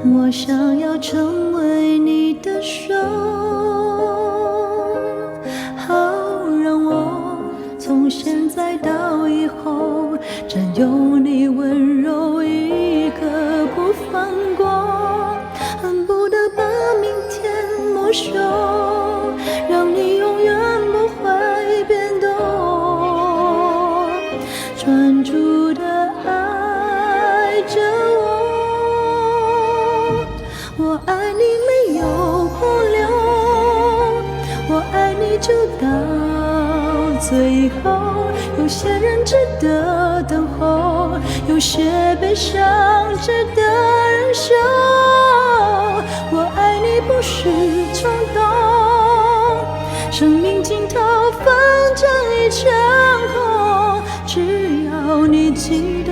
我想要成为你的手，好让我从现在到以后占有你温柔一刻不放过，恨不得把明天没收，让你永远不会变动，专注的爱着我。我爱你没有保留，我爱你就到最后。有些人值得等候，有些悲伤值得忍受。我爱你不是冲动，生命尽头风筝一场空，只要你记得